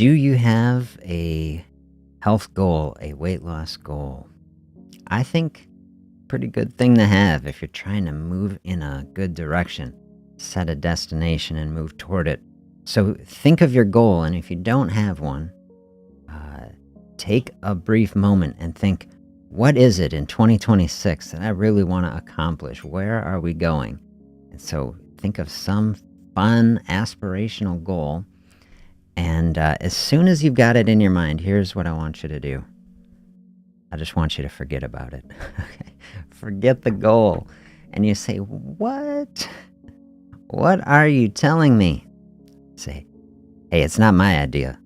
Do you have a health goal, a weight loss goal? I think pretty good thing to have if you're trying to move in a good direction. Set a destination and move toward it. So think of your goal, and if you don't have one, uh, take a brief moment and think, what is it in 2026 that I really want to accomplish? Where are we going? And so think of some fun, aspirational goal. And as soon as you've got it in your mind, here's what I want you to do. I just want you to forget about it. Okay? Forget the goal. And you say, what? What are you telling me? Say, hey, it's not my idea.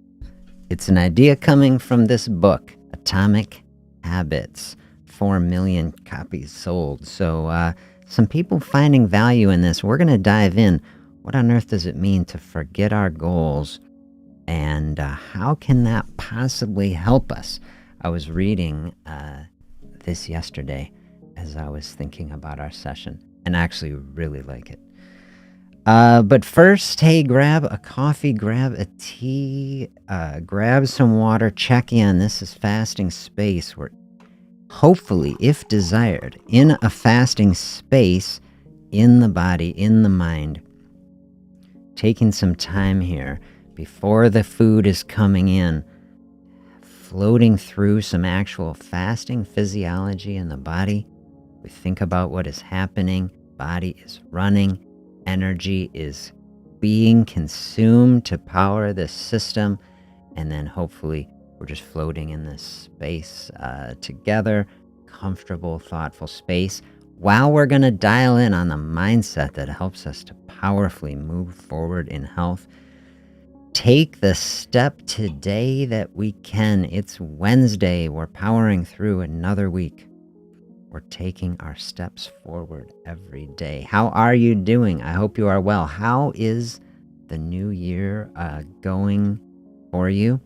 It's an idea coming from this book, Atomic Habits. 4 million copies sold. So some people finding value in this. We're going to dive in. What on earth does it mean to forget our goals? And how can that possibly help us? I was reading this yesterday as I was thinking about our session, and I actually really like it. But first, hey, grab a coffee, grab a tea, grab some water, check in. This is fasting space. We're hopefully, if desired, in a fasting space in the body, in the mind. Taking some time here before the food is coming in, floating through some actual fasting physiology in the body. We think about what is happening. Body is running. Energy is being consumed to power this system. And then hopefully we're just floating in this space together, comfortable, thoughtful space, while we're going to dial in on the mindset that helps us to powerfully move forward in health. Take the step today that we can. It's Wednesday. We're powering through another week. We're taking our steps forward every day. How are you doing? I hope you are well. How is the new year going for you?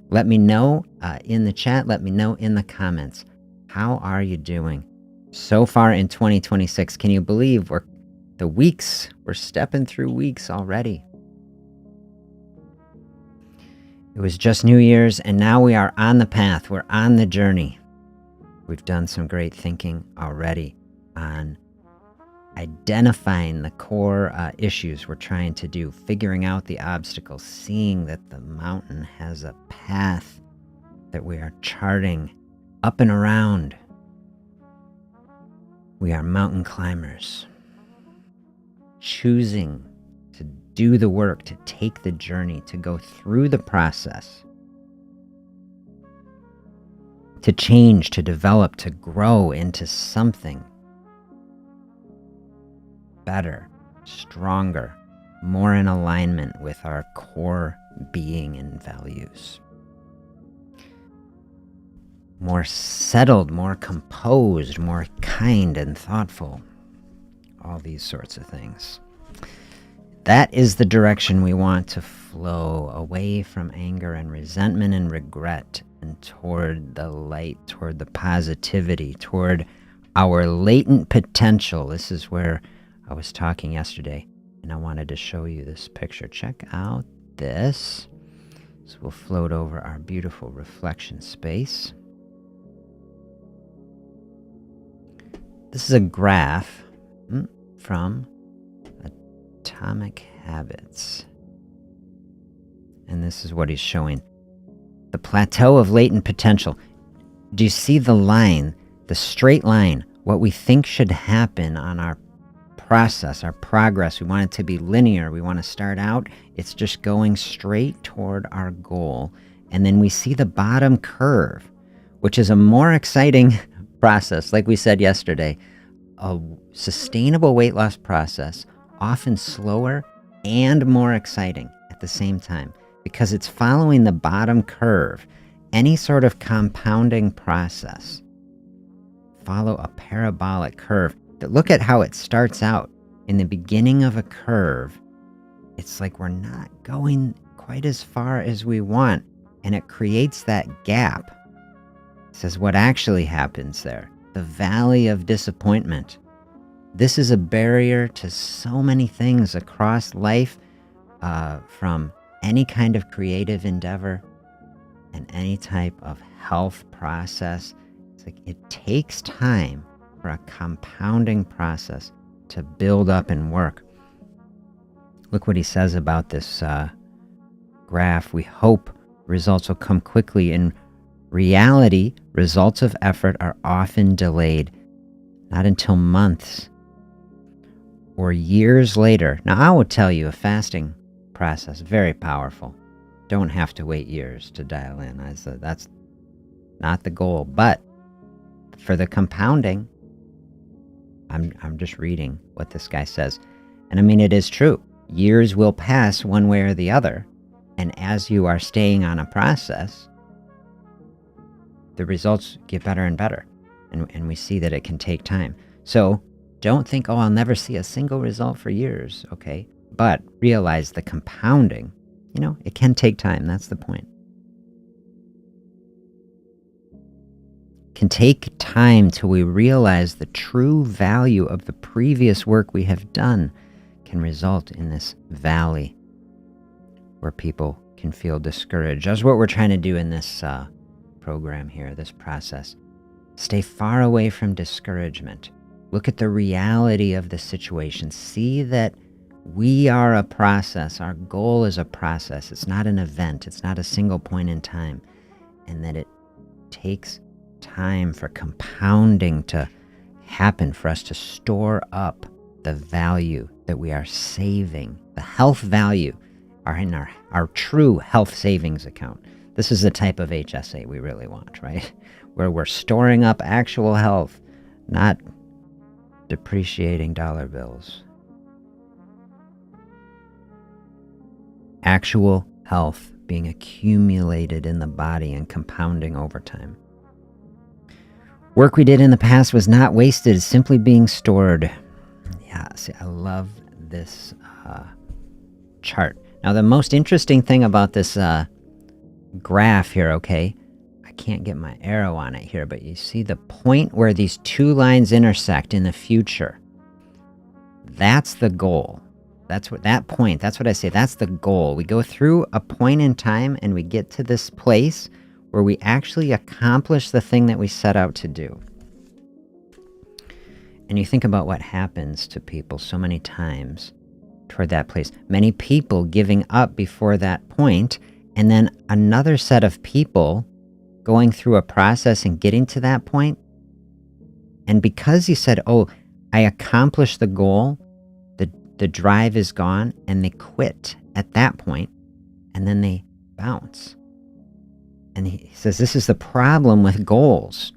Let me know in the chat. Let me know in the comments. How are you doing so far in 2026? Can you believe we're stepping through weeks already? It was just New Year's, and now we are on the path. We're on the journey. We've done some great thinking already on identifying the core issues we're trying to do, figuring out the obstacles, seeing that the mountain has a path that we are charting up and around. We are mountain climbers, choosing to do the work, to take the journey, to go through the process, to change, to develop, to grow into something better, stronger, more in alignment with our core being and values. More settled, more composed, more kind and thoughtful. All these sorts of things. That is the direction we want to flow, away from anger and resentment and regret, and toward the light, toward the positivity, toward our latent potential. This is where I was talking yesterday, and I wanted to show you this picture. Check out this. So we'll float over our beautiful reflection space. This is a graph from Atomic Habits. And this is what he's showing. The plateau of latent potential. Do you see the line, the straight line, what we think should happen on our process, our progress? We want it to be linear. We want to start out, it's just going straight toward our goal. And then we see the bottom curve, which is a more exciting process. Like we said yesterday, a sustainable weight loss process, often slower and more exciting at the same time, because it's following the bottom curve. Any sort of compounding process follow a parabolic curve. But look at how it starts out. In the beginning of a curve, it's like we're not going quite as far as we want, and it creates that gap. It says what actually happens there. The valley of disappointment. This is a barrier to so many things across life, from any kind of creative endeavor and any type of health process, it's like it takes time for a compounding process to build up and work. Look what he says about this graph. We hope results will come quickly. In reality, results of effort are often delayed, not until months or years later. Now, I will tell you, a fasting process, very powerful. Don't have to wait years to dial in. I said that's not the goal. But for the compounding, I'm just reading what this guy says. And I mean, it is true. Years will pass one way or the other. And as you are staying on a process, the results get better and better. And we see that it can take time. So don't think, oh, I'll never see a single result for years, okay? But realize the compounding, it can take time. That's the point. It can take time till we realize the true value of the previous work we have done can result in this valley where people can feel discouraged. That's what we're trying to do in this program here, this process. Stay far away from discouragement. Look at the reality of the situation. See that we are a process. Our goal is a process. It's not an event. It's not a single point in time. And that it takes time for compounding to happen, for us to store up the value that we are saving. The health value are in our true health savings account. This is the type of HSA we really want, right? Where we're storing up actual health, not depreciating dollar bills. Actual health being accumulated in the body and compounding over time. Work we did in the past was not wasted, it's simply being stored. Yeah, see, I love this chart. Now, the most interesting thing about this graph here, okay, I can't get my arrow on it here, but you see the point where these two lines intersect in the future. That's the goal. That's what that point, that's what I say, that's the goal. We go through a point in time and we get to this place where we actually accomplish the thing that we set out to do. And you think about what happens to people so many times toward that place. Many people giving up before that point, and then another set of people going through a process and getting to that point. And because you said, oh, I accomplished the goal, the drive is gone, and they quit at that point, and then they bounce. And he says this is the problem with goals,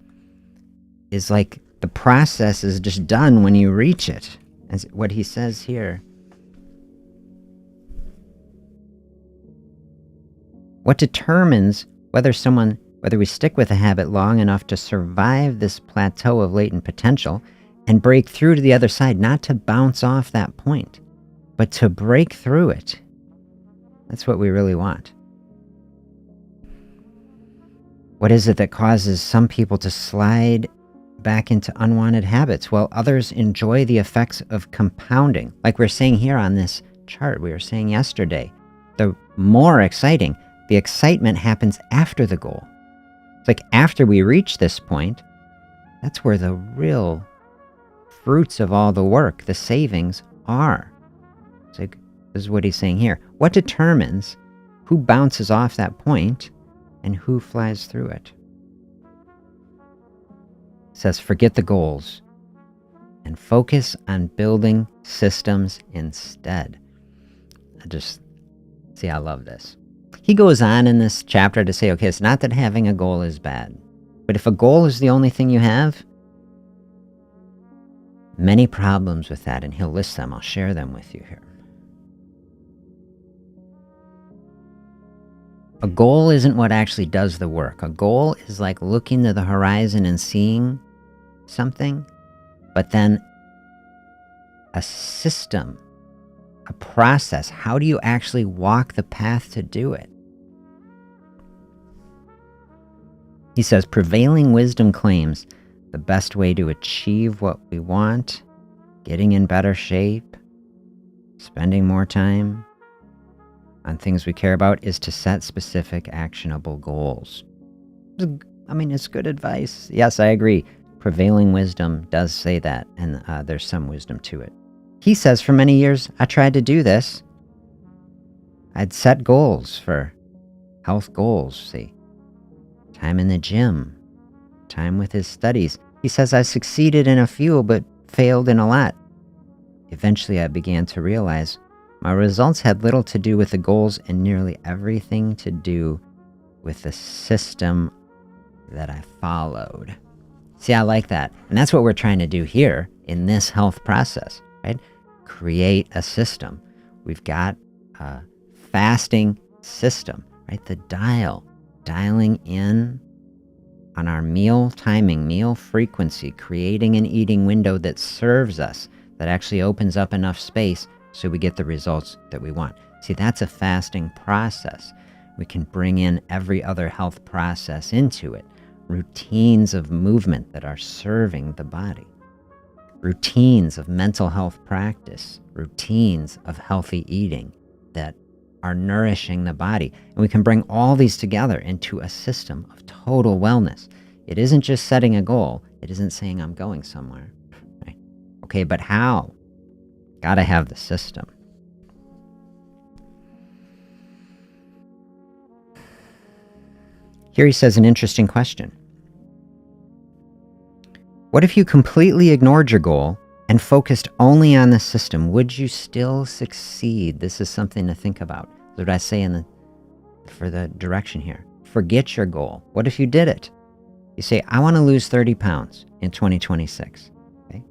is like the process is just done when you reach it. As what he says here. What determines whether we stick with a habit long enough to survive this plateau of latent potential and break through to the other side, not to bounce off that point, but to break through it. That's what we really want. What is it that causes some people to slide back into unwanted habits while others enjoy the effects of compounding? Like we're saying here on this chart, we were saying yesterday, the more exciting, the excitement happens after the goal. It's like after we reach this point, that's where the real fruits of all the work, the savings, are. It's like, this is what he's saying here. What determines who bounces off that point and who flies through it? It says, forget the goals and focus on building systems instead. I love this. He goes on in this chapter to say, okay, it's not that having a goal is bad, but if a goal is the only thing you have, many problems with that, and he'll list them. I'll share them with you here. A goal isn't what actually does the work. A goal is like looking to the horizon and seeing something, but then a system, a process. How do you actually walk the path to do it? He says, prevailing wisdom claims the best way to achieve what we want, getting in better shape, spending more time, on things we care about is to set specific actionable goals. I mean, it's good advice. Yes, I agree. Prevailing wisdom does say that, and there's some wisdom to it. He says, for many years, I tried to do this. I'd set goals for health goals, see. Time in the gym, time with his studies. He says, I succeeded in a few, but failed in a lot. Eventually, I began to realize my results had little to do with the goals and nearly everything to do with the system that I followed. See, I like that. And that's what we're trying to do here in this health process, right? Create a system. We've got a fasting system, right? The dialing in on our meal timing, meal frequency, creating an eating window that serves us, that actually opens up enough space so we get the results that we want. See, that's a fasting process. We can bring in every other health process into it. Routines of movement that are serving the body. Routines of mental health practice. Routines of healthy eating that are nourishing the body. And we can bring all these together into a system of total wellness. It isn't just setting a goal. It isn't saying I'm going somewhere. Right? Okay, but how? Gotta have the system. Here he says an interesting question. What if you completely ignored your goal and focused only on the system? Would you still succeed? This is something to think about. What I say for the direction here. Forget your goal. What if you did it? You say, I want to lose 30 pounds in 2026. Okay?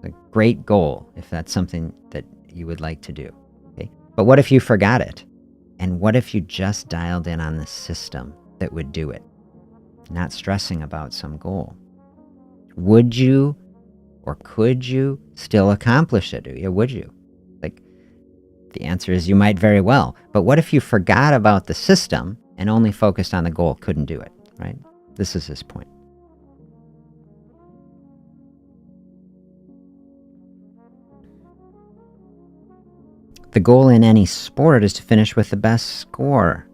A great goal if that's something that you would like to do. Okay? But what if you forgot it? And what if you just dialed in on the system that would do it? Not stressing about some goal. Would you or could you still accomplish it? Or would you? Like, the answer is you might very well. But what if you forgot about the system and only focused on the goal, couldn't do it, right? This is his point. The goal in any sport is to finish with the best score.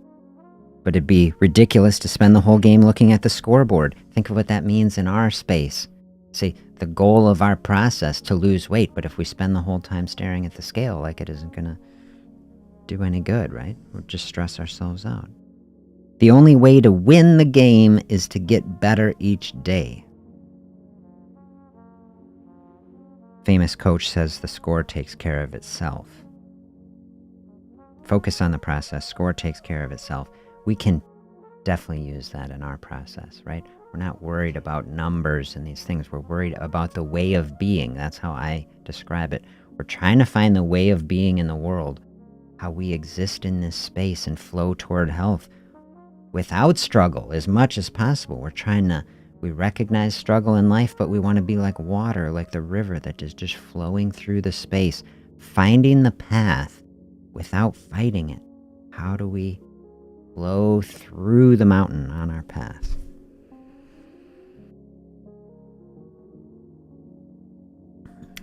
But it'd be ridiculous to spend the whole game looking at the scoreboard. Think of what that means in our space. Say, the goal of our process to lose weight, but if we spend the whole time staring at the scale, like, it isn't going to do any good, right? We'll just stress ourselves out. The only way to win the game is to get better each day. Famous coach says the score takes care of itself. Focus on the process. Score takes care of itself. We can definitely use that in our process, right? We're not worried about numbers and these things. We're worried about the way of being. That's how I describe it. We're trying to find the way of being in the world, how we exist in this space and flow toward health without struggle as much as possible. We recognize struggle in life, but we want to be like water, like the river that is just flowing through the space, finding the path without fighting it. How do we flow through the mountain on our path?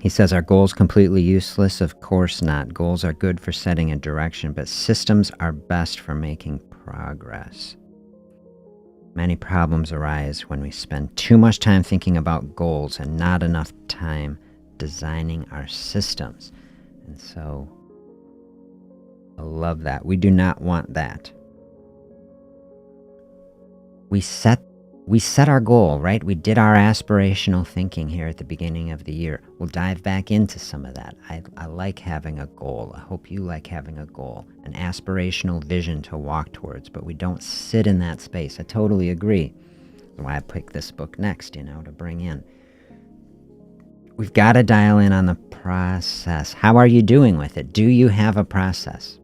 He says, are goals completely useless? Of course not. Goals are good for setting a direction, but systems are best for making progress. Many problems arise when we spend too much time thinking about goals and not enough time designing our systems. And so, I love that. We do not want that. We set our goal, right? We did our aspirational thinking here at the beginning of the year. We'll dive back into some of that. I like having a goal. I hope you like having a goal, an aspirational vision to walk towards, but we don't sit in that space. I totally agree. That's why I picked this book next, to bring in. We've got to dial in on the process. How are you doing with it? Do you have a process?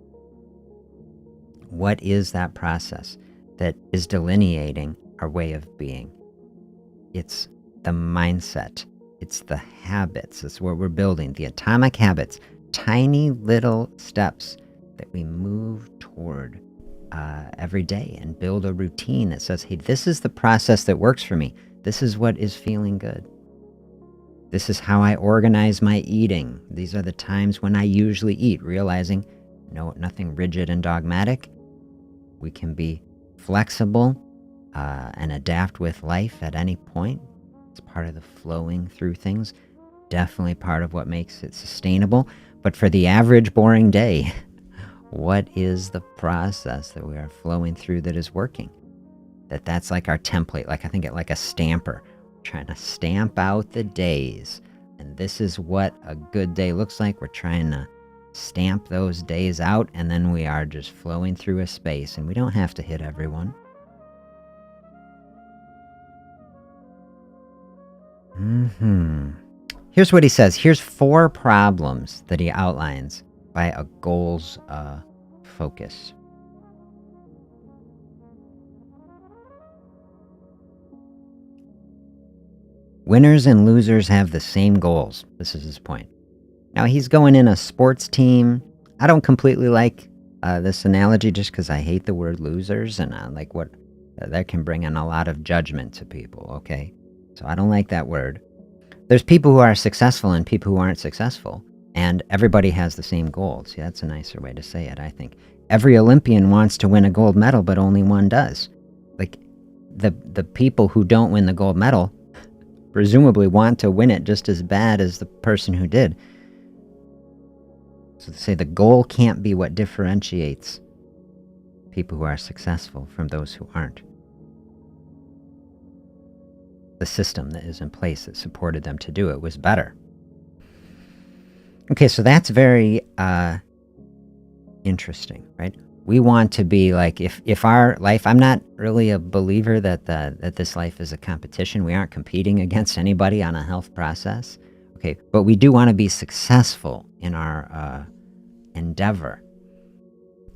What is that process that is delineating our way of being? It's the mindset. It's the habits. It's what we're building. The atomic habits. Tiny little steps that we move toward every day and build a routine that says, hey, this is the process that works for me. This is what is feeling good. This is how I organize my eating. These are the times when I usually eat, realizing nothing rigid and dogmatic. We can be flexible and adapt with life at any point. It's part of the flowing through things. Definitely part of what makes it sustainable. But for the average boring day, what is the process that we are flowing through that is working? That's like our template. Like I think it like a stamper. We're trying to stamp out the days. And this is what a good day looks like. We're trying to stamp those days out, and then we are just flowing through a space, and we don't have to hit everyone. Here's what he says. Here's 4 problems that he outlines by a goals focus. Winners and losers have the same goals. This is his point. Now, he's going in a sports team. I don't completely like this analogy just because I hate the word losers, and like what that can bring in a lot of judgment to people, okay? So I don't like that word. There's people who are successful and people who aren't successful, and everybody has the same goal. See, that's a nicer way to say it, I think. Every Olympian wants to win a gold medal, but only one does. Like, the people who don't win the gold medal presumably want to win it just as bad as the person who did. So to say the goal can't be what differentiates people who are successful from those who aren't. The system that is in place that supported them to do it was better. Okay, so that's very interesting, right? We want to be like, if our life, I'm not really a believer that this life is a competition. We aren't competing against anybody on a health process. Okay, but we do want to be successful in our endeavor.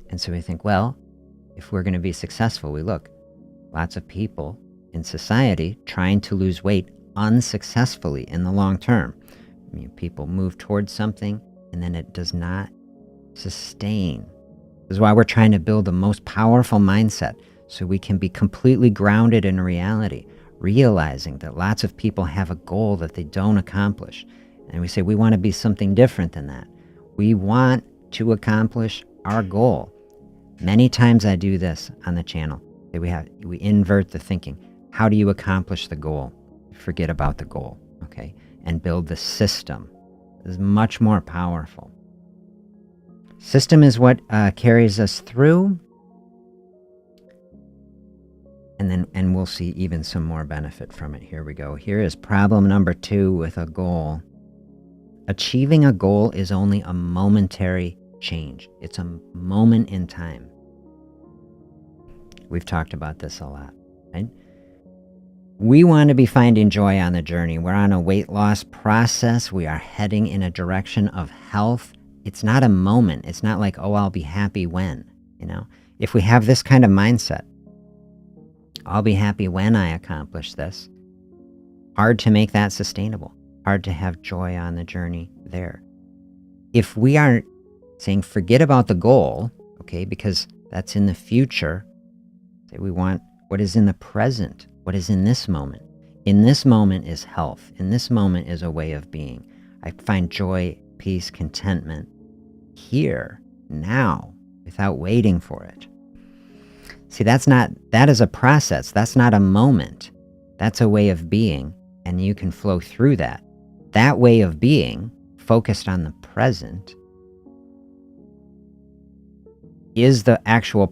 And so we think, well, if we're going to be successful, we look, lots of people in society trying to lose weight unsuccessfully in the long term. I mean, people move towards something and then it does not sustain. This is why we're trying to build the most powerful mindset so we can be completely grounded in reality, realizing that lots of people have a goal that they don't accomplish. And we say we want to be something different than that. We want to accomplish our goal. Many times I do this on the channel. We invert the thinking. How do you accomplish the goal? Forget about the goal, okay? And build the system. This is much more powerful. System is what carries us through. And we'll see even some more benefit from it. Here we go. Here is problem number 2 with a goal. Achieving a goal is only a momentary change. It's a moment in time. We've talked about this a lot, right? We want to be finding joy on the journey. We're on a weight loss process. We are heading in a direction of health. It's not a moment. It's not like, oh, I'll be happy when, If we have this kind of mindset, I'll be happy when I accomplish this. Hard to make that sustainable. Hard to have joy on the journey there. If we aren't saying forget about the goal, okay, because that's in the future, say we want what is in the present, what is in this moment. In this moment is health. In this moment is a way of being. I find joy, peace, contentment here, now, without waiting for it. See, that is a process. That's not a moment. That's a way of being, and you can flow through that. That way of being, focused on the present, is the actual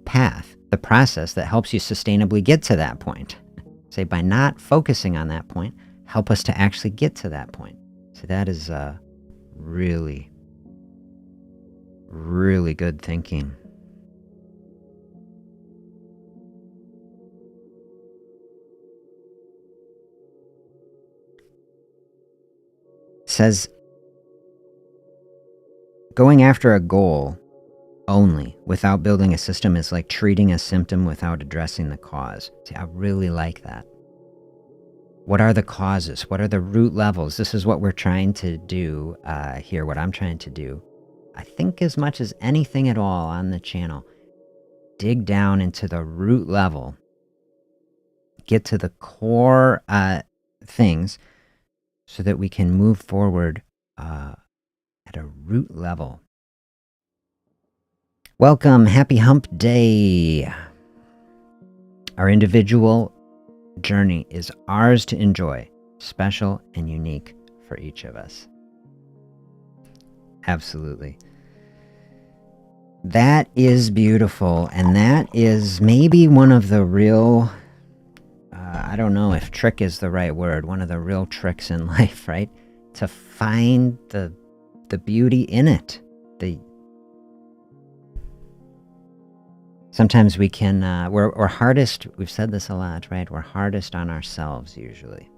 path, the process that helps you sustainably get to that point. Say, by not focusing on that point, help us to actually get to that point. So that is really, really good thinking. Says, going after a goal only without building a system is like treating a symptom without addressing the cause. See, I really like that. What are the causes? What are the root levels? This is what we're trying to do here, what I'm trying to do. I think as much as anything at all on the channel, dig down into the root level, get to the core things so that we can move forward at a root level. Welcome, happy hump day. Our individual journey is ours to enjoy, special and unique for each of us. Absolutely. That is beautiful, and that is maybe one of the real, I don't know if trick is the right word, one of the real tricks in life, right? To find the beauty in it. Sometimes we can, we're hardest, we've said this a lot, right? We're hardest on ourselves usually.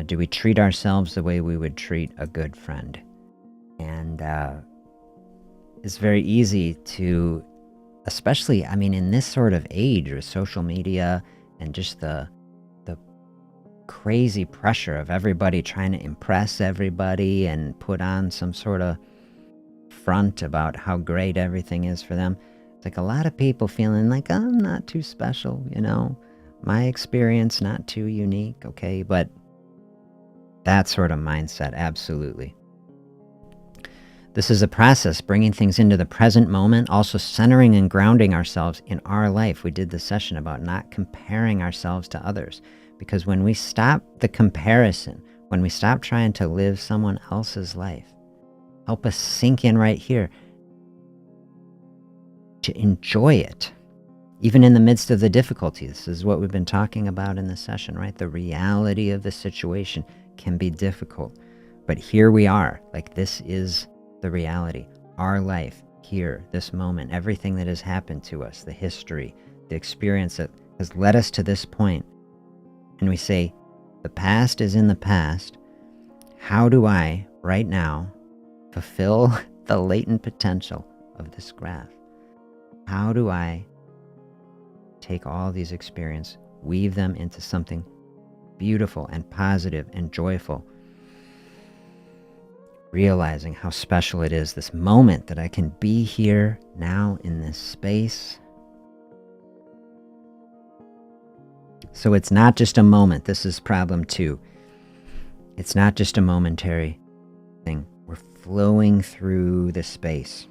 Do we treat ourselves the way we would treat a good friend? And it's very easy to, especially, I mean, in this sort of age with social media and just the crazy pressure of everybody trying to impress everybody and put on some sort of front about how great everything is for them. It's like a lot of people feeling like, I'm not too special, you know, my experience not too unique, okay? But that sort of mindset, absolutely. This is a process, bringing things into the present moment, also centering and grounding ourselves in our life. We did the session about not comparing ourselves to others, because when we stop the comparison, when we stop trying to live someone else's life, help us sink in right here to enjoy it, even in the midst of the difficulty. This is what we've been talking about in the session, right? The reality of the situation can be difficult, but here we are. Like, this is the reality, our life here, this moment, everything that has happened to us, the history, the experience that has led us to this point. And we say, the past is in the past. How do I, right now, fulfill the latent potential of this graph? How do I take all these experiences, weave them into something beautiful and positive and joyful, realizing how special it is, this moment that I can be here now in this space. So it's not just a moment. This is problem 2. It's not just a momentary thing. We're flowing through the space.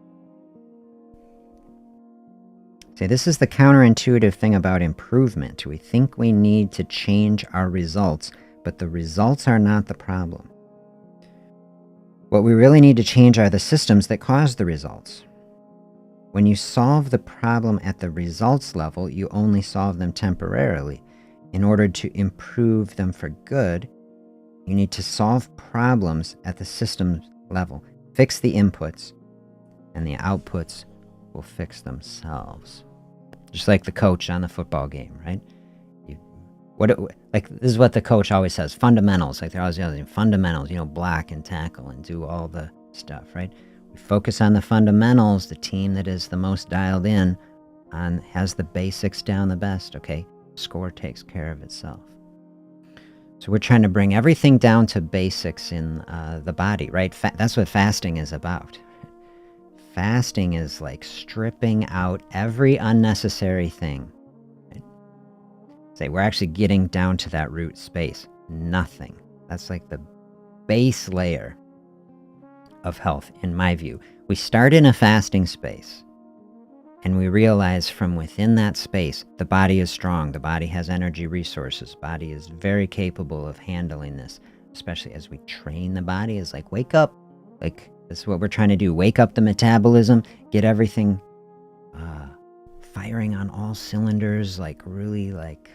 See, this is the counterintuitive thing about improvement. We think we need to change our results, but the results are not the problem. What we really need to change are the systems that cause the results. When you solve the problem at the results level, you only solve them temporarily. In order to improve them for good, you need to solve problems at the systems level. Fix the inputs, and the outputs will fix themselves. Just like the coach on the football game, right? Like, this is what the coach always says, fundamentals. Like, they're always yelling, fundamentals, you know, block and tackle and do all the stuff, right? We focus on the fundamentals. The team that is the most dialed in on has the basics down the best, okay? Score takes care of itself. So we're trying to bring everything down to basics in the body, right? That's what fasting is about. Fasting is like stripping out every unnecessary thing. Right? Say, we're actually getting down to that root space. Nothing. That's like the base layer of health, in my view. We start in a fasting space, and we realize from within that space, the body is strong, the body has energy resources, the body is very capable of handling this, especially as we train the body. Is like, wake up. Like, this is what we're trying to do. Wake up the metabolism, get everything firing on all cylinders, like really like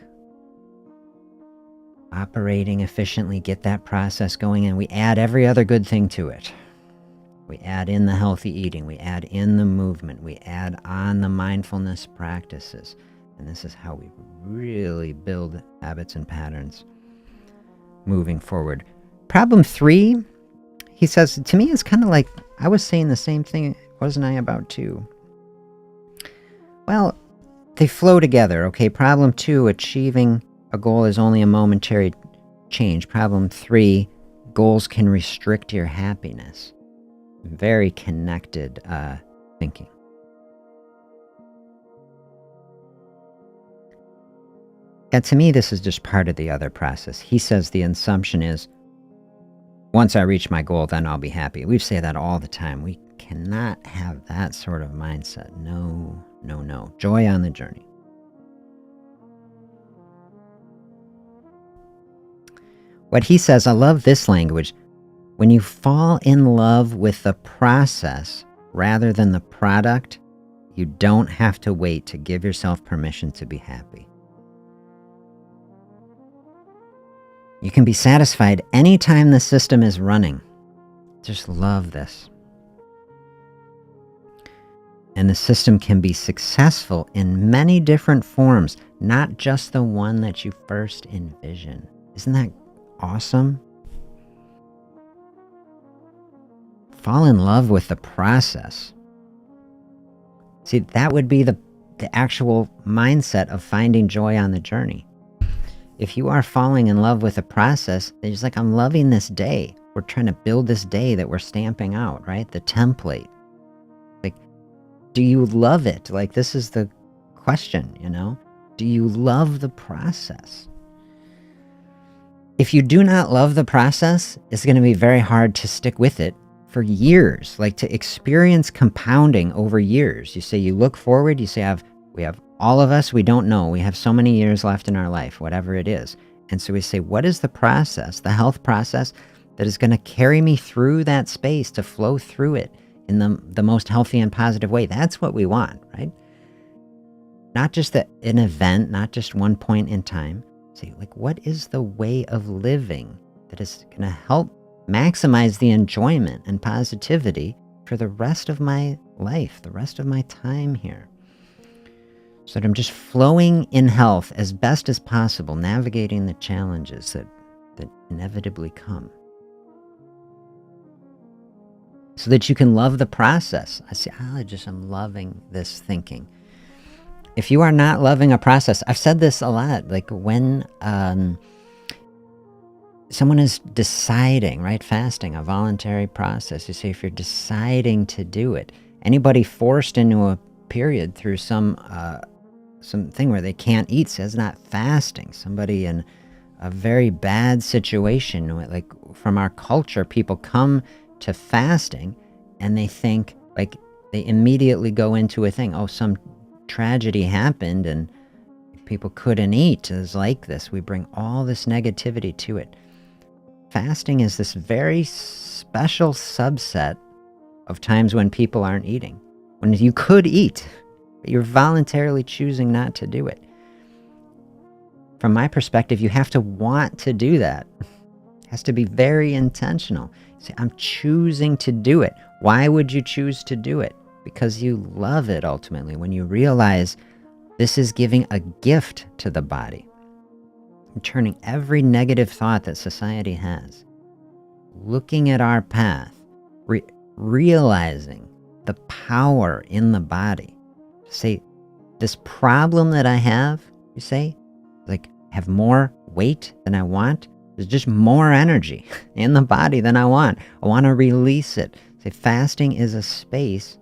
operating efficiently, get that process going, and we add every other good thing to it. We add in the healthy eating, we add in the movement, we add on the mindfulness practices. And this is how we really build habits and patterns moving forward. Problem 3, he says, to me, it's kind of like, I was saying the same thing, wasn't I, about 2? Well, they flow together, okay? Problem 2, achieving a goal is only a momentary change. Problem 3, goals can restrict your happiness. Very connected thinking. And to me, this is just part of the other process. He says the assumption is, once I reach my goal, then I'll be happy. We say that all the time. We cannot have that sort of mindset. No, no, no. Joy on the journey. What he says, I love this language. When you fall in love with the process rather than the product, you don't have to wait to give yourself permission to be happy. You can be satisfied anytime the system is running. Just love this. And the system can be successful in many different forms, not just the one that you first envision. Isn't that awesome? Fall in love with the process. See, that would be the actual mindset of finding joy on the journey. If you are falling in love with the process, then it's like, I'm loving this day. We're trying to build this day that we're stamping out, right? The template. Like, do you love it? Like, this is the question, you know? Do you love the process? If you do not love the process, it's going to be very hard to stick with it for years, like to experience compounding over years. You say you look forward, you say, we have all of us, we don't know. We have so many years left in our life, whatever it is. And so we say, what is the process, the health process that is going to carry me through that space, to flow through it in the most healthy and positive way? That's what we want, right? Not just an event, not just one point in time. Say, like, what is the way of living that is going to help maximize the enjoyment and positivity for the rest of my life, the rest of my time here? So that I'm just flowing in health as best as possible, navigating the challenges that inevitably come. So that you can love the process. I say, I'm loving this thinking. If you are not loving a process, I've said this a lot, like when someone is deciding, right, fasting, a voluntary process, you say if you're deciding to do it, anybody forced into a period through something where they can't eat says not fasting. Somebody in a very bad situation, like from our culture, people come to fasting and they think, like, they immediately go into a thing, oh, some tragedy happened and people couldn't eat. It's like this. We bring all this negativity to it. Fasting is this very special subset of times when people aren't eating, when you could eat, but you're voluntarily choosing not to do it. From my perspective, you have to want to do that. It has to be very intentional. You say, I'm choosing to do it. Why would you choose to do it? Because you love it ultimately. When you realize this is giving a gift to the body, and turning every negative thought that society has, looking at our path, realizing the power in the body. Say, this problem that I have, you say, like, have more weight than I want. There's just more energy in the body than I want. I want to release it. Say, fasting is a space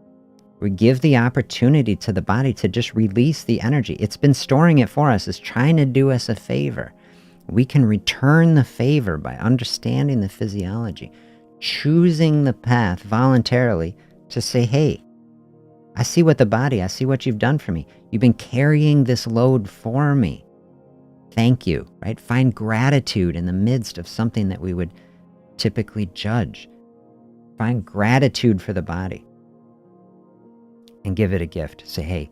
where we give the opportunity to the body to just release the energy. It's been storing it for us. It's trying to do us a favor. We can return the favor by understanding the physiology, choosing the path voluntarily to say, hey, I see I see what you've done for me. You've been carrying this load for me. Thank you, right? Find gratitude in the midst of something that we would typically judge. Find gratitude for the body and give it a gift. Say, hey,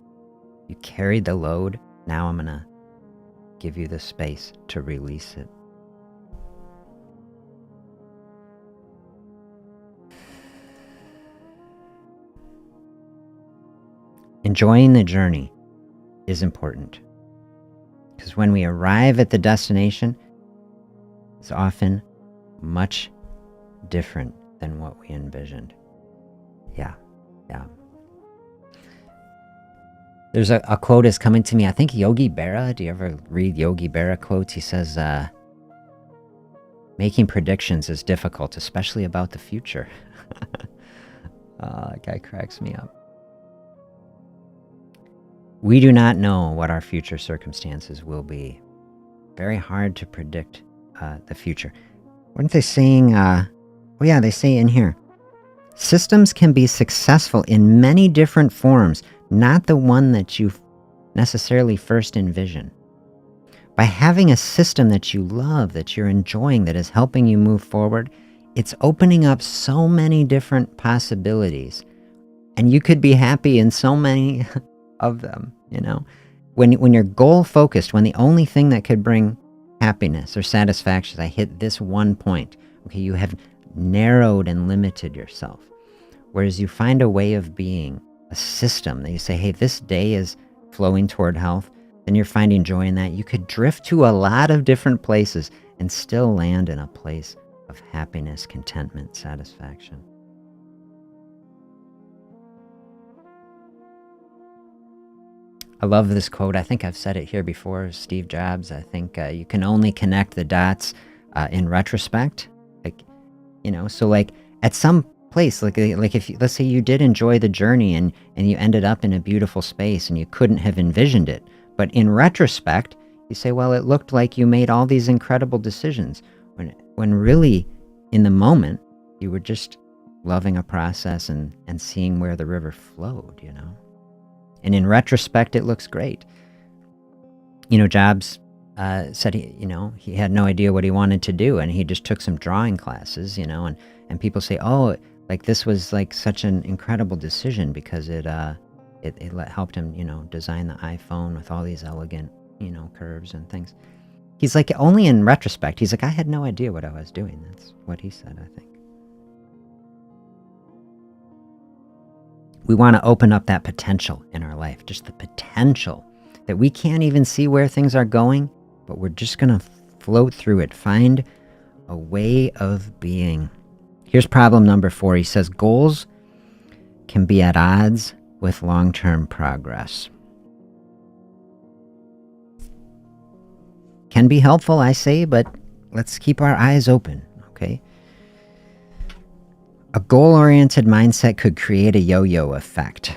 you carried the load. Now I'm going to give you the space to release it. Enjoying the journey is important, because when we arrive at the destination, it's often much different than what we envisioned. Yeah. There's a quote is coming to me. I think Yogi Berra. Do you ever read Yogi Berra quotes? He says, making predictions is difficult, especially about the future. That guy cracks me up. We do not know what our future circumstances will be. Very hard to predict the future. Weren't they saying, they say in here, Systems can be successful in many different forms, not the one that you necessarily first envision. By having a system that you love, that you're enjoying, that is helping you move forward, it's opening up so many different possibilities. And you could be happy in so many of them, you know? When you're goal-focused, when the only thing that could bring happiness or satisfaction is I hit this one point, okay, you have narrowed and limited yourself. Whereas you find a way of being, a system that you say, hey, this day is flowing toward health, then you're finding joy in that. You could drift to a lot of different places and still land in a place of happiness, contentment, satisfaction. I love this quote. I think I've said it here before, Steve Jobs. I think you can only connect the dots in retrospect. Like, you know, so like at some place, like if let's say you did enjoy the journey and you ended up in a beautiful space and you couldn't have envisioned it. But in retrospect, you say, well, it looked like you made all these incredible decisions when really in the moment you were just loving a process and seeing where the river flowed, you know? And in retrospect, it looks great. You know, Jobs said he had no idea what he wanted to do, and he just took some drawing classes, you know, and people say, oh, like this was like such an incredible decision because it helped him, you know, design the iPhone with all these elegant, you know, curves and things. He's like, only in retrospect, he's like, I had no idea what I was doing. That's what he said, I think. We want to open up that potential in our life, just the potential that we can't even see where things are going, but we're just going to float through it, find a way of being. Here's problem number 4. He says, goals can be at odds with long-term progress. Can be helpful, I say, but let's keep our eyes open, okay? A goal-oriented mindset could create a yo-yo effect.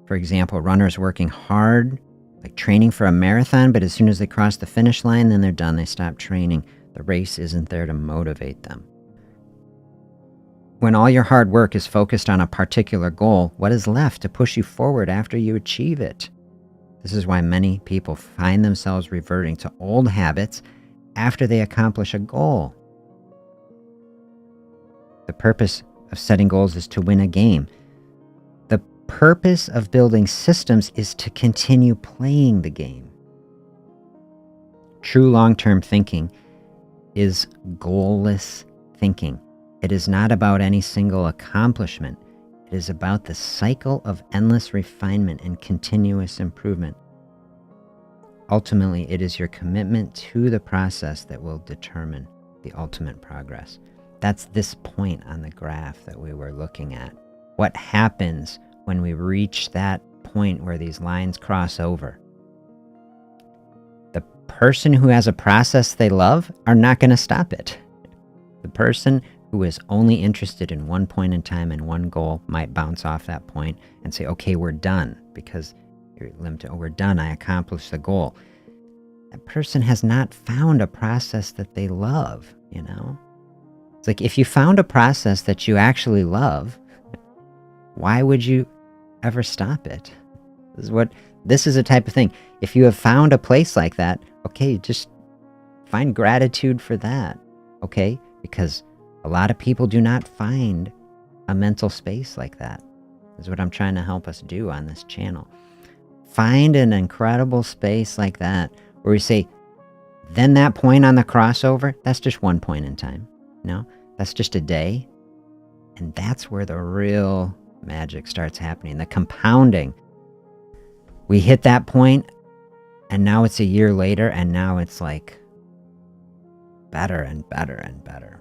For example, runners working hard, like training for a marathon, but as soon as they cross the finish line, then they're done. They stop training. The race isn't there to motivate them. When all your hard work is focused on a particular goal, what is left to push you forward after you achieve it? This is why many people find themselves reverting to old habits after they accomplish a goal. The purpose of setting goals is to win a game. The purpose of building systems is to continue playing the game. True long-term thinking is goalless thinking. It is not about any single accomplishment. It is about the cycle of endless refinement and continuous improvement. Ultimately, it is your commitment to the process that will determine the ultimate progress. That's this point on the graph that we were looking at. What happens when we reach that point where these lines cross over? The person who has a process they love are not going to stop it. The person who is only interested in one point in time and one goal might bounce off that point and say, okay, we're done, because you're limited. Oh, we're done. I accomplished the goal. That person has not found a process that they love, you know? It's like if you found a process that you actually love, why would you ever stop it? This is a type of thing. If you have found a place like that, okay, just find gratitude for that, okay? Because a lot of people do not find a mental space like that. This is what I'm trying to help us do on this channel. Find an incredible space like that where we say, then that point on the crossover, that's just one point in time. No, that's just a day. And that's where the real magic starts happening, the compounding. We hit that point, and now it's a year later, and now it's like better and better and better.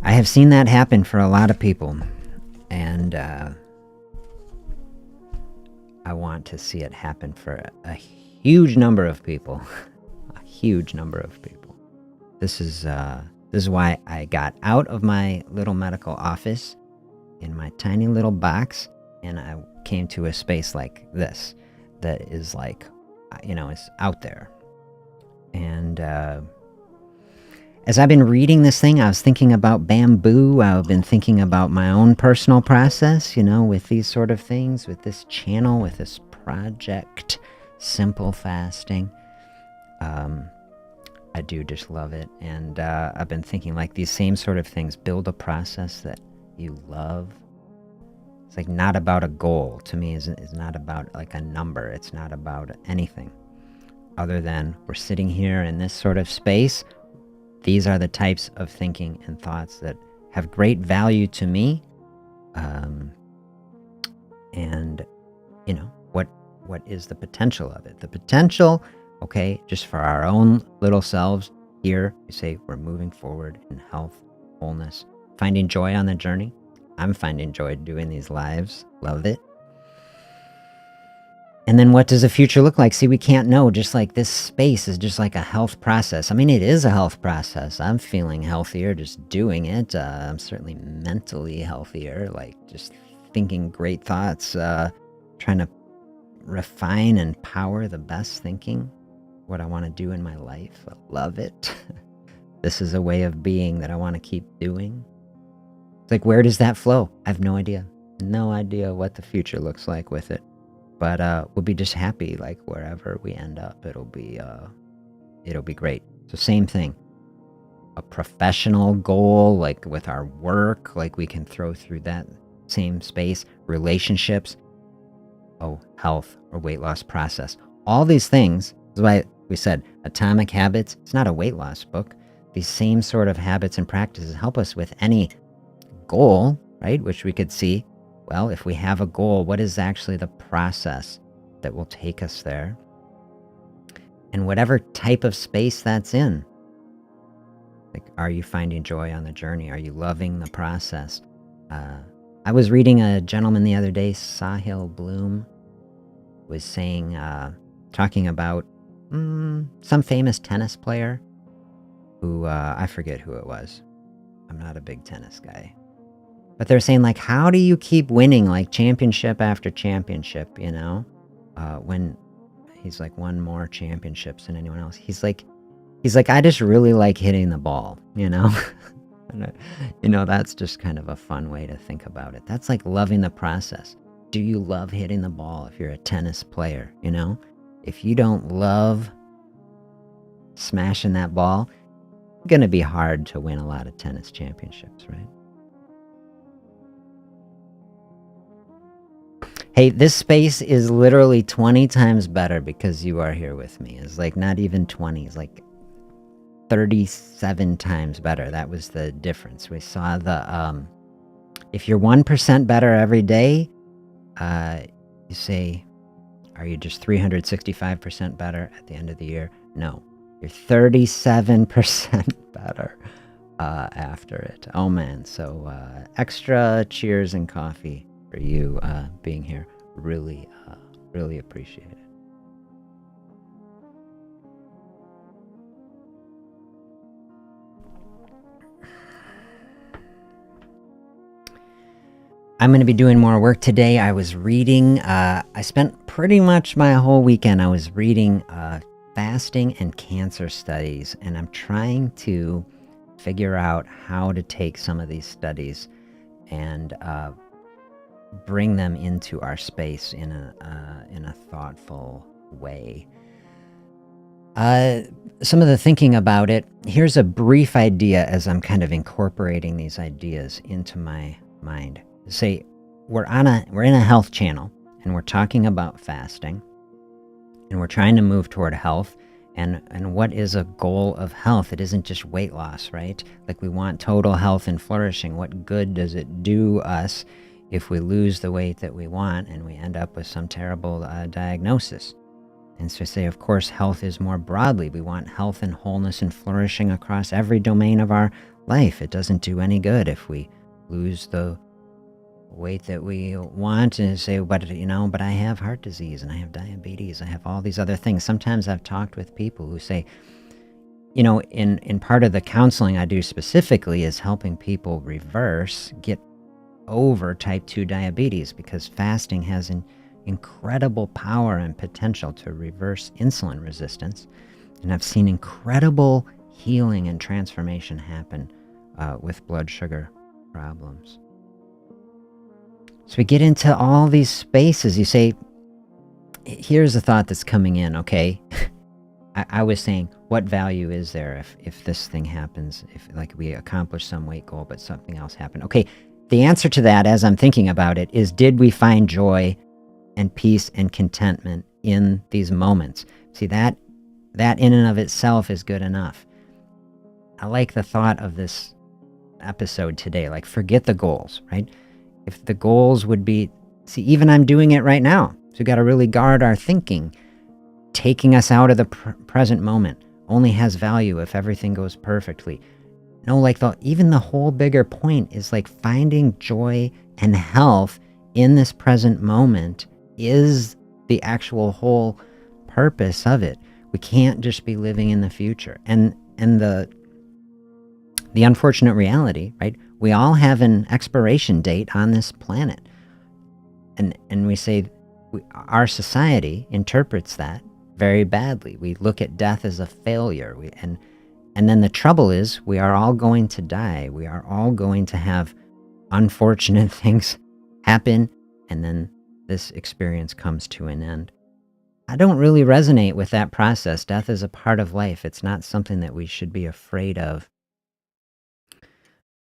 I have seen that happen for a lot of people, and I want to see it happen for a huge number of people. A huge number of people. This is why I got out of my little medical office in my tiny little box, and I came to a space like this that is like, you know, is out there. And as I've been reading this thing, I was thinking about bamboo. I've been thinking about my own personal process, with these sort of things, with this channel, with this project, simple fasting. I do just love it. And I've been thinking like these same sort of things, build a process that you love. It's like not about a goal. To me, is not about like a number. It's not about anything other than we're sitting here in this sort of space. These are the types of thinking and thoughts that have great value to me. And, what is the potential of it? The potential, okay, just for our own little selves here, we say we're moving forward in health, wholeness, finding joy on the journey. I'm finding joy doing these lives. Love it. And then what does the future look like? See, we can't know. Just like this space is just like a health process. I mean, it is a health process. I'm feeling healthier just doing it. I'm certainly mentally healthier, like just thinking great thoughts, trying to refine and power the best thinking, what I want to do in my life. I love it. This is a way of being that I want to keep doing. It's like, where does that flow? I have no idea. No idea what the future looks like with it. But we'll be just happy, like wherever we end up, it'll be great. So same thing, a professional goal, like with our work, like we can throw through that same space, relationships, health or weight loss process. All these things, is why we said Atomic Habits, it's not a weight loss book. These same sort of habits and practices help us with any goal, right? Which we could see, well, if we have a goal, what is actually the process that will take us there? And whatever type of space that's in. Like, are you finding joy on the journey? Are you loving the process? I was reading a gentleman the other day, Sahil Bloom, was saying, talking about some famous tennis player who, I forget who it was. I'm not a big tennis guy. But they're saying, like, how do you keep winning, like, championship after championship, when he's, like, won more championships than anyone else. He's like, I just really like hitting the ball, And, that's just kind of a fun way to think about it. That's like loving the process. Do you love hitting the ball if you're a tennis player, If you don't love smashing that ball, it's going to be hard to win a lot of tennis championships, right? Hey, this space is literally 20 times better because you are here with me. It's like not even 20, it's like 37 times better. That was the difference. We saw the, if you're 1% better every day, you say, are you just 365% better at the end of the year? No, you're 37% better after it. Oh man, so extra cheers and coffee for you being here. Really appreciate it. I'm going to be doing more work today. I was reading, I spent pretty much my whole weekend, I was reading fasting and cancer studies, and I'm trying to figure out how to take some of these studies and bring them into our space in a thoughtful way. Some of the thinking about it, here's a brief idea as I'm kind of incorporating these ideas into my mind. Say we're in a health channel and we're talking about fasting and we're trying to move toward health, and what is a goal of health? It isn't just weight loss, right? Like we want total health and flourishing. What good does it do us if we lose the weight that we want and we end up with some terrible diagnosis? And so say, of course, health is more broadly. We want health and wholeness and flourishing across every domain of our life. It doesn't do any good if we lose the weight that we want and say, but I have heart disease and I have diabetes. I have all these other things. Sometimes I've talked with people who say, in part of the counseling I do specifically is helping people get over type 2 diabetes, because fasting has an incredible power and potential to reverse insulin resistance. And I've seen incredible healing and transformation happen with blood sugar problems. So we get into all these spaces. You say, here's a thought that's coming in, okay? I was saying, what value is there if this thing happens, if like we accomplish some weight goal, but something else happened? Okay, the answer to that, as I'm thinking about it, is did we find joy and peace and contentment in these moments? See, that in and of itself is good enough. I like the thought of this episode today, like forget the goals, right? If the goals would be, see, even I'm doing it right now. So we got to really guard our thinking. Taking us out of the present moment only has value if everything goes perfectly. No, like even the whole bigger point is like finding joy and health in this present moment is the actual whole purpose of it. We can't just be living in the future. And the unfortunate reality, right? We all have an expiration date on this planet. And we say our society interprets that very badly. We look at death as a failure. And then the trouble is we are all going to die. We are all going to have unfortunate things happen, and then this experience comes to an end. I don't really resonate with that process. Death is a part of life. It's not something that we should be afraid of.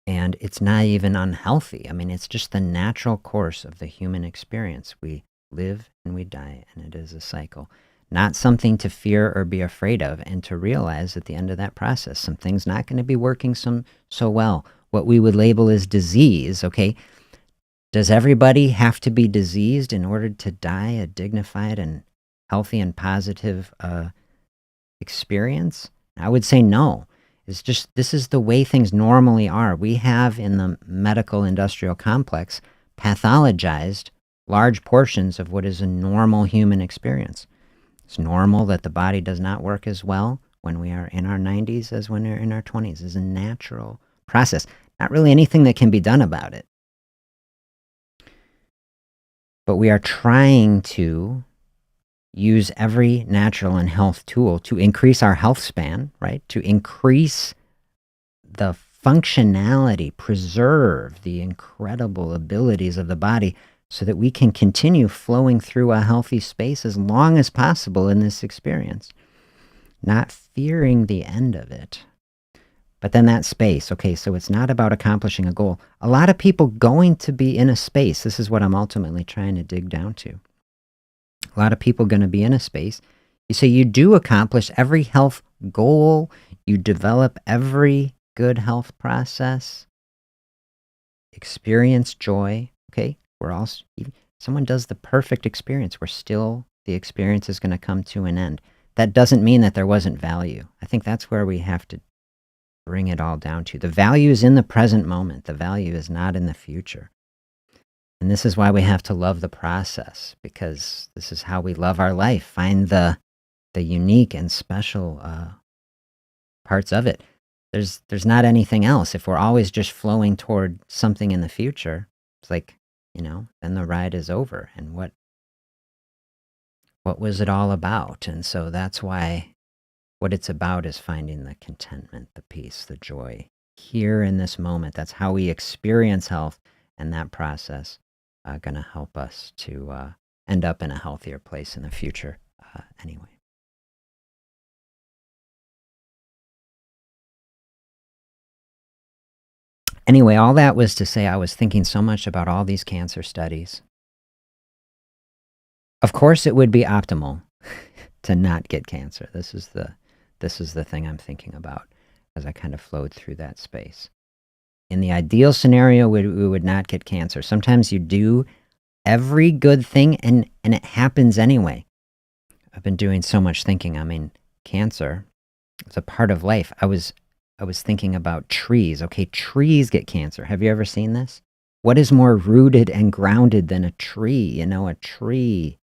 And it's not even unhealthy. I mean, it's just the natural course of the human experience. We live and we die, and it is a cycle. Not something to fear or be afraid of, and to realize at the end of that process, something's not going to be working so well. What we would label as disease, okay? Does everybody have to be diseased in order to die a dignified and healthy and positive experience? I would say no. It's just, this is the way things normally are. We have in the medical industrial complex pathologized large portions of what is a normal human experience. It's normal that the body does not work as well when we are in our 90s as when we're in our 20s. It's a natural process. Not really anything that can be done about it. But we are trying to use every natural and health tool to increase our health span, right? To increase the functionality, preserve the incredible abilities of the body so that we can continue flowing through a healthy space as long as possible in this experience, not fearing the end of it. But then that space, okay, so it's not about accomplishing a goal. A lot of people going to be in a space, this is what I'm ultimately trying to dig down to. A lot of people going to be in a space. You say you do accomplish every health goal, you develop every good health process, experience joy, okay? We're all, someone does the perfect experience, the experience is going to come to an end. That doesn't mean that there wasn't value. I think that's where we have to bring it all down to. The value is in the present moment. The value is not in the future. And this is why we have to love the process, because this is how we love our life. Find the unique and special parts of it. There's not anything else. If we're always just flowing toward something in the future, it's like, then the ride is over. And what was it all about? And so that's why what it's about is finding the contentment, the peace, the joy here in this moment. That's how we experience health, and that process going to help us to end up in a healthier place in the future anyway. Anyway, all that was to say I was thinking so much about all these cancer studies. Of course, it would be optimal to not get cancer. This is the thing I'm thinking about as I kind of flowed through that space. In the ideal scenario, we would not get cancer. Sometimes you do every good thing and it happens anyway. I've been doing so much thinking. I mean, cancer is a part of life. I was thinking about trees. Okay, trees get cancer. Have you ever seen this? What is more rooted and grounded than a tree? A tree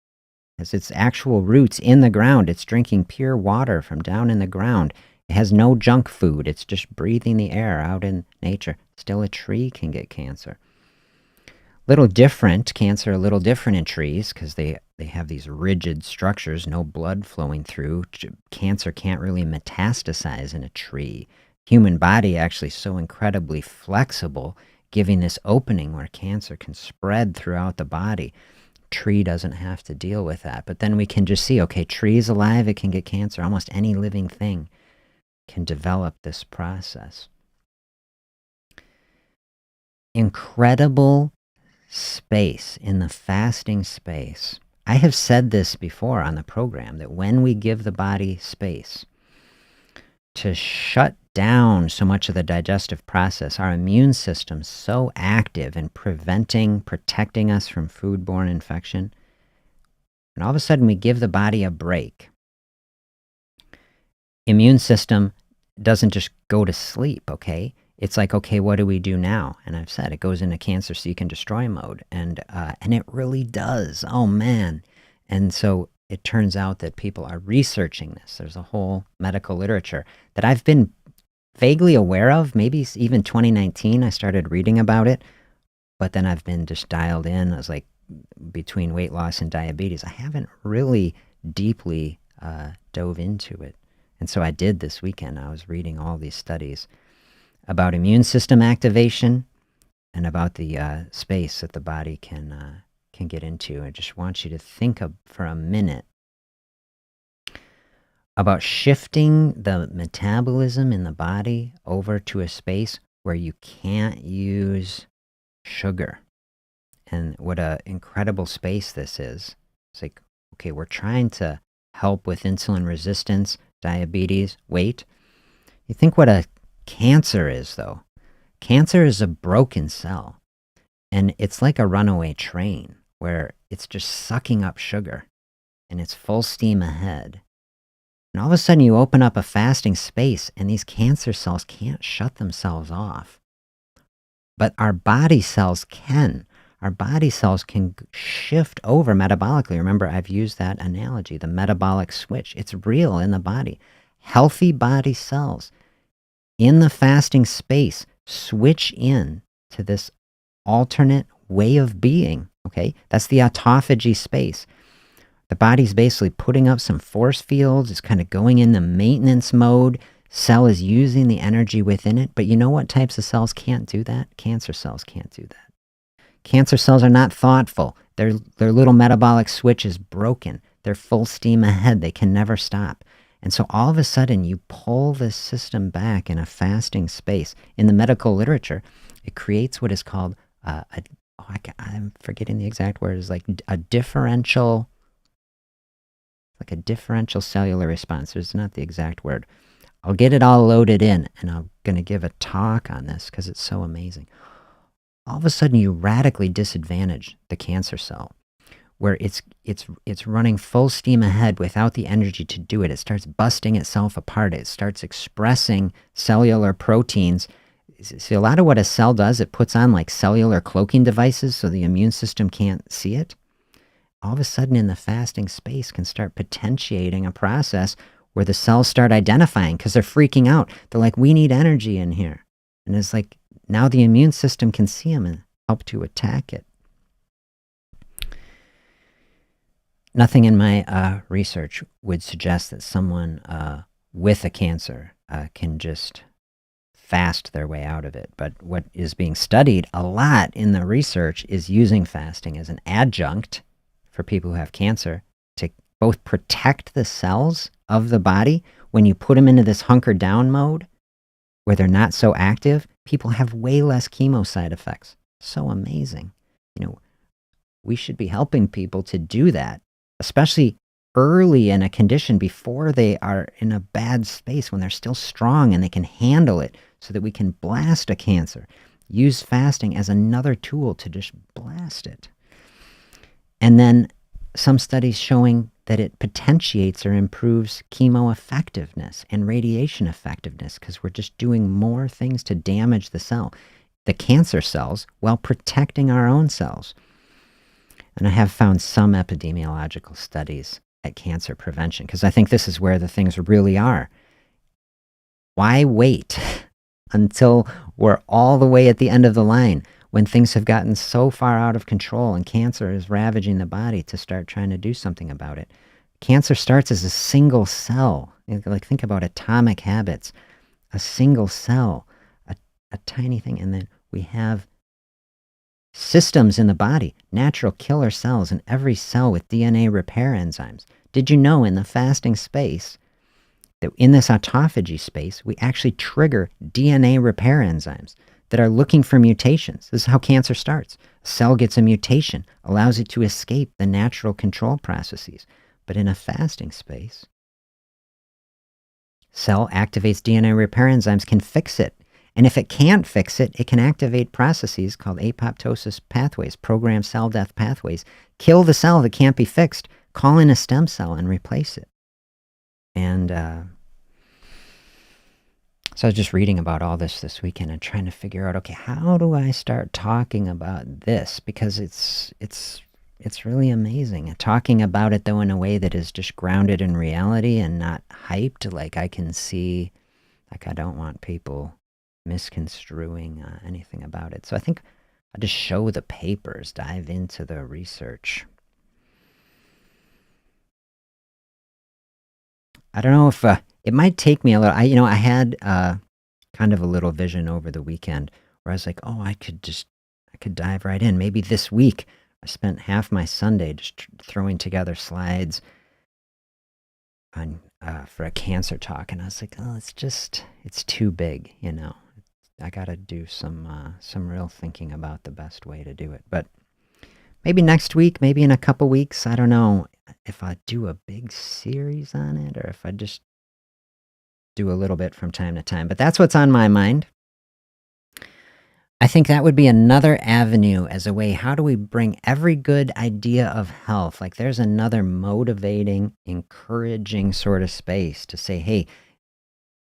has its actual roots in the ground. It's drinking pure water from down in the ground. It has no junk food. It's just breathing the air out in nature. Still, a tree can get cancer. Cancer a little different in trees because they they have these rigid structures, no blood flowing through. Cancer can't really metastasize in a tree. Human body actually so incredibly flexible, giving this opening where cancer can spread throughout the body. Tree doesn't have to deal with that. But then we can just see, okay, tree's alive, it can get cancer. Almost any living thing can develop this process. Incredible space in the fasting space. I have said this before on the program, that when we give the body space to shut down so much of the digestive process, our immune system's so active in protecting us from foodborne infection, and all of a sudden we give the body a break. Immune system doesn't just go to sleep, okay? It's like, okay, what do we do now? And I've said it goes into cancer seek and destroy mode, and it really does. Oh man! And so it turns out that people are researching this. There's a whole medical literature that I've been vaguely aware of. Maybe even 2019, I started reading about it, but then I've been just dialed in. I was like, between weight loss and diabetes, I haven't really deeply dove into it. And so I did this weekend. I was reading all these studies about immune system activation and about the space that the body can get into. I just want you to think for a minute about shifting the metabolism in the body over to a space where you can't use sugar. And what an incredible space this is. It's like, okay, we're trying to help with insulin resistance, diabetes, weight. You think what a cancer is, though. Cancer is a broken cell, and it's like a runaway train where it's just sucking up sugar, and it's full steam ahead. And all of a sudden you open up a fasting space, and these cancer cells can't shut themselves off. But our body cells can. Our body cells can shift over metabolically. Remember, I've used that analogy, the metabolic switch. It's real in the body. Healthy body cells in the fasting space switch in to this alternate way of being, okay? That's the autophagy space. The body's basically putting up some force fields. It's kind of going into maintenance mode. Cell is using the energy within it. But you know what types of cells can't do that? Cancer cells can't do that. Cancer cells are not thoughtful. Their little metabolic switch is broken. They're full steam ahead. They can never stop. And so all of a sudden you pull this system back in a fasting space. In the medical literature, it creates what is called, I'm forgetting the exact word, is like a differential cellular response. It's not the exact word. I'll get it all loaded in, and I'm going to give a talk on this because it's so amazing. All of a sudden you radically disadvantage the cancer cell, where it's running full steam ahead without the energy to do it. It starts busting itself apart. It starts expressing cellular proteins. See, a lot of what a cell does, it puts on like cellular cloaking devices so the immune system can't see it. All of a sudden in the fasting space can start potentiating a process where the cells start identifying because they're freaking out. They're like, we need energy in here. And it's like, now the immune system can see them and help to attack it. Nothing in my research would suggest that someone with a cancer can just fast their way out of it. But what is being studied a lot in the research is using fasting as an adjunct for people who have cancer to both protect the cells of the body. When you put them into this hunkered down mode where they're not so active, people have way less chemo side effects. So amazing. You know, we should be helping people to do that, especially early in a condition before they are in a bad space, when they're still strong and they can handle it, so that we can blast a cancer. Use fasting as another tool to just blast it. And then some studies showing that it potentiates or improves chemo effectiveness and radiation effectiveness, because we're just doing more things to damage the cell, the cancer cells, while protecting our own cells. And I have found some epidemiological studies at cancer prevention, because I think this is where the things really are. Why wait until we're all the way at the end of the line when things have gotten so far out of control and cancer is ravaging the body to start trying to do something about it. Cancer starts as a single cell. Like, think about atomic habits. A single cell, a tiny thing, and then we have systems in the body, natural killer cells in every cell with DNA repair enzymes. Did you know in the fasting space, that in this autophagy space, we actually trigger DNA repair enzymes that are looking for mutations? This is how cancer starts. A cell gets a mutation, allows it to escape the natural control processes. But in a fasting space, cell activates DNA repair enzymes, can fix it. And if it can't fix it, it can activate processes called apoptosis pathways, programmed cell death pathways, kill the cell that can't be fixed, call in a stem cell and replace it. And so I was just reading about all this weekend and trying to figure out, okay, how do I start talking about this? Because it's really amazing. Talking about it, though, in a way that is just grounded in reality and not hyped. Like, I can see, like, I don't want people misconstruing anything about it. So I think I'll just show the papers, dive into the research. I don't know if it might take me a little. I had kind of a little vision over the weekend where I was like, oh, I could dive right in. Maybe this week. I spent half my Sunday just throwing together slides on for a cancer talk, and I was like, oh, it's too big, I got to do some real thinking about the best way to do it. But maybe next week, maybe in a couple weeks, I don't know if I do a big series on it or if I just do a little bit from time to time. But that's what's on my mind. I think that would be another avenue as a way, how do we bring every good idea of health? Like, there's another motivating, encouraging sort of space to say, hey,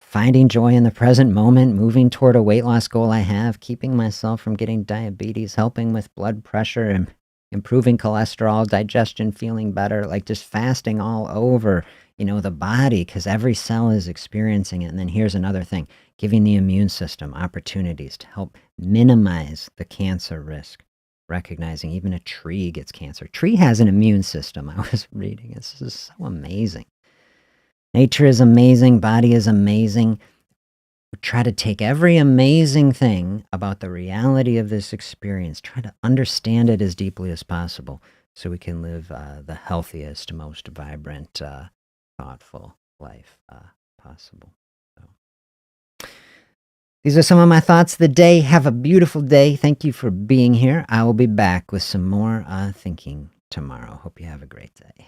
finding joy in the present moment, moving toward a weight loss goal I have, keeping myself from getting diabetes, helping with blood pressure, and improving cholesterol, digestion, feeling better, like just fasting all over, the body, because every cell is experiencing it. And then here's another thing, giving the immune system opportunities to help minimize the cancer risk, recognizing even a tree gets cancer. Tree has an immune system. I was reading. This is so amazing. Nature is amazing. Body is amazing. We try to take every amazing thing about the reality of this experience, try to understand it as deeply as possible so we can live the healthiest, most vibrant, thoughtful life possible. So, these are some of my thoughts of the day. Have a beautiful day. Thank you for being here. I will be back with some more thinking tomorrow. Hope you have a great day.